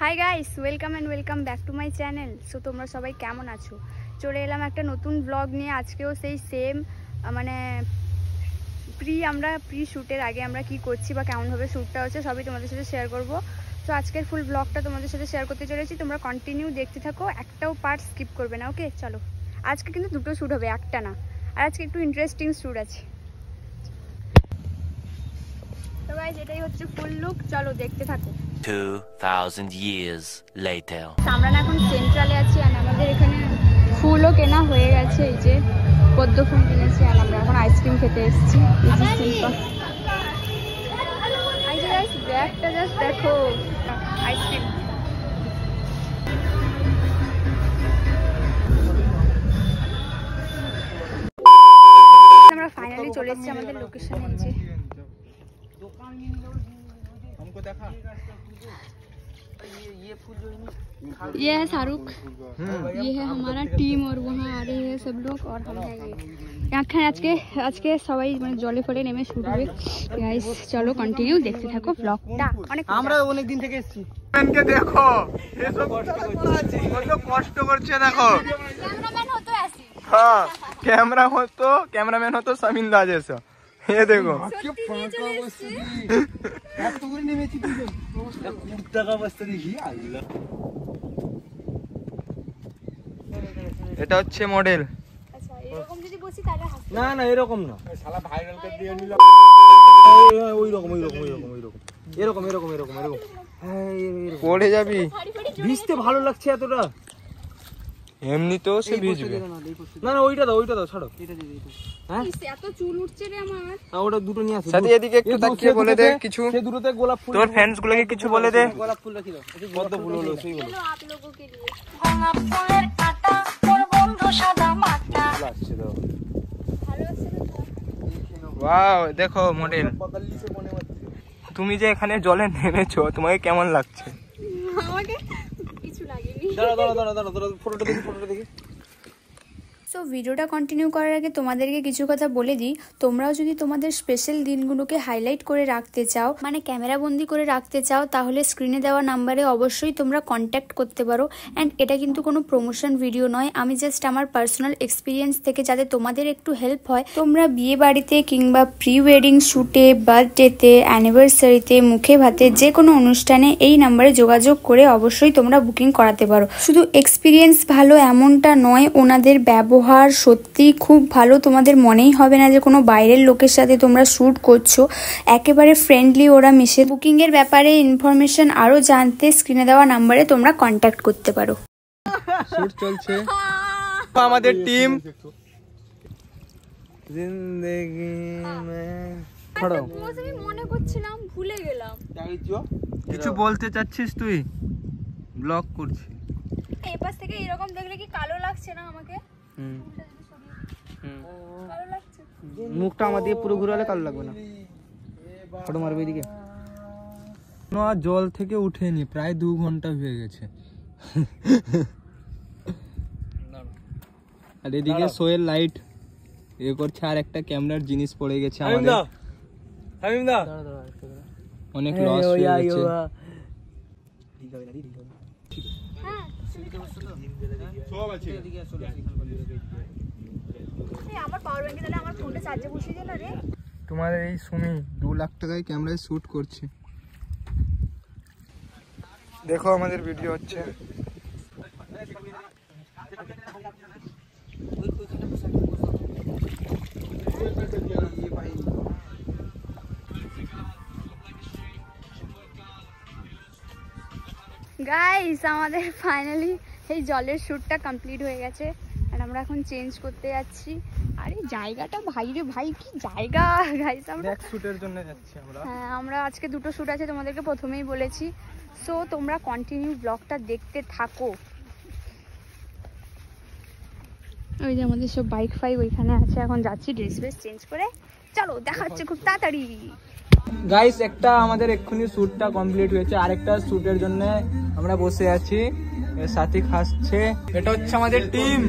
Hi guys, welcome back to my channel. So তোমরা সবাই কেমন আছো? চলে এলাম একটা নতুন ব্লগ নিয়ে। আজকেও সেই সেম মানে আমরা প্রি শ্যুটের আগে আমরা কি করছি বা কেমনভাবে শ্যুটটা হচ্ছে সবই তোমাদের সাথে শেয়ার করব। তো আজকের ফুল ব্লগটা তোমাদের সাথে শেয়ার করতে চলেছি, তোমরা কন্টিনিউ দেখতে থাকো, একটাও পার্ট স্কিপ করবে না। ওকে চলো, আজকে কিন্তু দুটো শ্যুট হবে, একটা না। আর আজকে একটু ইন্টারেস্টিং শ্যুট আছে। তো গাইস এটাই হচ্ছে ফুল লুক, চলো দেখতে থাকো। 2000 years later. আমরা না এখন সেন্ট্রালে আছি আর আমাদের এখানে ফুলও কেনা হয়ে গেছে। এই যে পদ্ম ফুল কিনেছি আর আমরা এখন আইসক্রিম খেতে এসেছি। ব্যাগটা জাস্ট দেখো, আইসক্রিম। আমরা ফাইনালি চলে এসেছি আমাদের লোকেশনে। এই যে ये है शाहरुख, ये है हमारा टीम और वहाँ आ रहे हैं सब लोग और हम हैं ये। এখানে আজকে সবাই মানে জলে ফলে নেমে শুট হবে। গাইস চলো কন্টিনিউ দেখতে থাকো ব্লগটা। আমরা অনেক দিন থেকে এসেছি। ম্যানকে দেখো, এসব কত কষ্ট করছে দেখো। ক্যামেরাম্যান হতো ऐसी। হ্যাঁ, ক্যামেরাম্যান হতো সামিন্দা জেসা। ये देखो এটা হচ্ছে মডেল। আচ্ছা এরকম যদি বসি তাহলে না না এরকম না, শালা ভাইরাল করে দিয়ে নিল। ওই রকম এরকম পড়ে যাবি, ভিজতে ভালো লাগছে এতটা। এমনি তো সে ভিজবে। না না ওইটা দাও ছাড়ো। এটা দিয়ে দিই। হ্যাঁ এত চুল উঠছে রে আমার। ওটা দুটো নিয়ে আসো। সাথে এদিকে একটু তাকিয়ে বলে দে কিছু। সে দুটোতে গোলাপ ফুল। তোর ফ্যান্স গুলোকে কিছু বলে দে। গোলাপ ফুল রাখি দাও। এই পদ্ম ফুল হলো সেই বলো। চলো आप लोगों के लिए। গোলাপ ফুলের কাঁটা তোর বন্ধু সাদা মাটা। লাগছে দাও। ভালো আছে না? ওয়াও দেখো মডেল। তুমি যে এখানে জলে নেমেছো তোমাকে কেমন লাগছে? আমাকে কিছু লাগেনি। দাঁড়া ফটোটা দেখি। সো ভিডিওটা কন্টিনিউ করার আগে তোমাদেরকে কিছু কথা বলে দিই। তোমরাও যদি তোমাদের স্পেশাল দিনগুলোকে হাইলাইট করে রাখতে চাও, মানে ক্যামেরা বন্দি করে রাখতে চাও, তাহলে স্ক্রিনে দেওয়া নাম্বারে অবশ্যই তোমরা কন্ট্যাক্ট করতে পারো। অ্যান্ড এটা কিন্তু কোনো প্রমোশন ভিডিও নয়, আমি জাস্ট আমার পার্সোনাল এক্সপিরিয়েন্স থেকে যাতে তোমাদের একটু হেল্প হয়, তোমরা বিয়ে বাড়িতে কিংবা প্রি ওয়েডিং শ্যুটে, বার্থডেতে, অ্যানিভার্সারিতে, মুখে ভাতে, যে কোনো অনুষ্ঠানে এই নাম্বারে যোগাযোগ করে অবশ্যই তোমরা বুকিং করাতে পারো। শুধু এক্সপিরিয়েন্স ভালো এমনটা নয়, ওনাদের ব্যবহার সত্যি খুব ভালো। তোমাদের মনেই হবে না যে কোনো বাইরের লোকের সাথে তোমরা শ্যুট করছো। একেবারে ফ্রেন্ডলি ওরা মিশে। বুকিং এর ব্যাপারে ইনফরমেশন আরো জানতে স্ক্রিনে দেওয়া নাম্বারে তোমরা কন্ট্যাক্ট করতে পারো। শ্যুট চলছে আমাদের টিম। জিন্দেগি মে পড়ো। আমি মনে করছিলাম, ভুলে গেলাম। কিছু বলতে চাচ্ছিস তুই? ব্লগ করছি। এই পাশ থেকে এরকম দেখলে কি কালো লাগছে না আমাকে? কালো লাগছে। মুখটা আমার দিকে পুরো ঘুরালে কালো লাগবে না। ফটো মারবে এদিকে। না জল থেকে উঠেনি, প্রায় 2 ঘন্টা হয়ে গেছে। আর এদিকে সোয়েল লাইট এ করছে আর একটা ক্যামেরার জিনিস পড়ে গেছে আমাদের। হামিমদা অনেক লস হয়ে গেছে। সব আছে এদিকে চলে আসি। আমার পাওয়ার ব্যাংকে তাহলে আমার ফোনটা চার্জে বসিয়ে দে না রে। তোমার এই সুমি 2 লাখ টাকায় ক্যামেরায় শ্যুট করছে। দেখো আমাদের ভিডিও হচ্ছে। গাইস আমাদের ফাইনালি এই জলের শ্যুটটা কমপ্লিট হয়ে গেছে আর আমরা এখন চেঞ্জ করতে যাচ্ছি। আরে জায়গাটা ভাই রে ভাই, কি জায়গা গাইস। আমরা ব্যাক শ্যুটের জন্য যাচ্ছি আমরা। হ্যাঁ আমরা আজকে দুটো শ্যুট আছে, তোমাদেরকে প্রথমেই বলেছি। সো তোমরা কন্টিনিউ ব্লগটা দেখতে থাকো। ওই যে আমাদের সব বাইক ফাইক ওইখানে আছে, এখন যাচ্ছি ড্রেস ফ্রেস চেঞ্জ করে। চলো দেখা হচ্ছে খুব তাড়াতাড়ি। গাইস একটা আমাদের এক্ষুনি শ্যুটটা কমপ্লিট হয়েছে, আরেকটা শ্যুটের জন্য আমরা বসে আছি। এর সাথে খাচ্ছে। এটা হচ্ছে আমাদের টিম।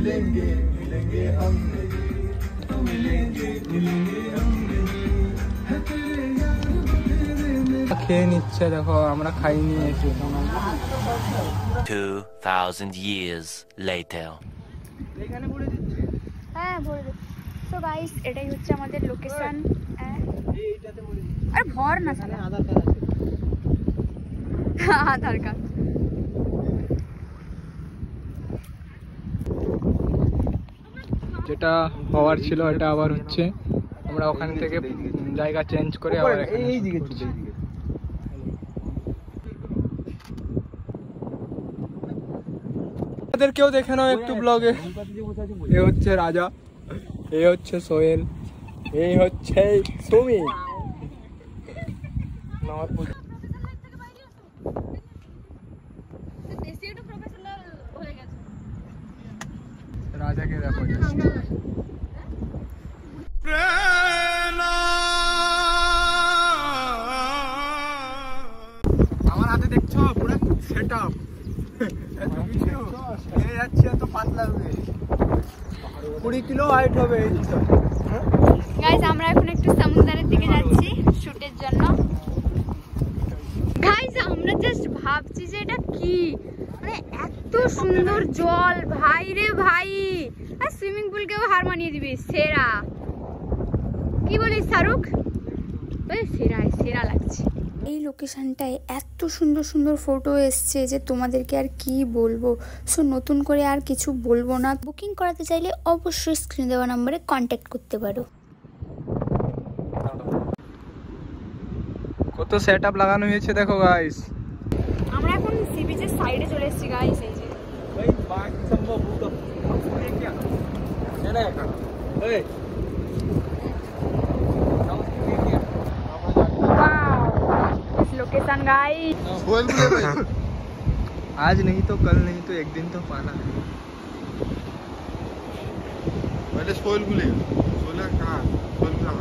খেয়ে নিচ্ছে, দেখো আমরা খাইনি এসে। 2000 years later. এখানে পড়ে দিচ্ছে হ্যাঁ ভরে দেব। সো গাইস এটাই হচ্ছে আমাদের লোকেশন। এইটাতে পড়ে দিচ্ছে আরে ভর না সালা, আধার কার্ড আছে আধার কার্ড। যেটা হওয়ার ছিল এটা আবার হচ্ছে। আমরা ওখান থেকে জায়গা চেঞ্জ করে আবার এই দিকে এই দিকে আমাদেরকেও দেখে নাও একটু ব্লগে। এ হচ্ছে রাজা, এ হচ্ছে সোহেল, এই হচ্ছে সুমি। রাজাকে দেখো আমার হাতে দেখছো পুরো সেট আপ। যাচ্ছে এত পাতলা হবে, 20 কিলো হাইট হবে। গাইস আমরা এখন একটু সমুদ্রের দিকে যাচ্ছি শুটের জন্য। গাইস আমরা জাস্ট ভাবছি যে এটা কি, মানে এত সুন্দর জল ভাই রে ভাই, আর সুইমিং পুলকেও হার মানিয়ে দিবি। সেরা কি বলিস শাহরুখ? সেরা সেরা লাগছে। এই লোকেশনটায় এত সুন্দর সুন্দর ফটো এসছে যে তোমাদেরকে আর কি বলবো। সো নতুন করে আর কিছু বলবো না। বুকিং করাতে চাইলে অবশ্যই স্ক্রিনে দেওয়া নম্বরে কন্ট্যাক্ট করতে পারো। কত সেট আপ লাগানো হয়েছে দেখো গাইস। আমরা এখন সি বিচের সাইডে চলে এসেছি গাইস। এই যে लोकेशन गाइस। आज नहीं तो कल नहीं तो एक दिन तो पाना है। पहले सोल बुले सोला कहाँ सोल बुला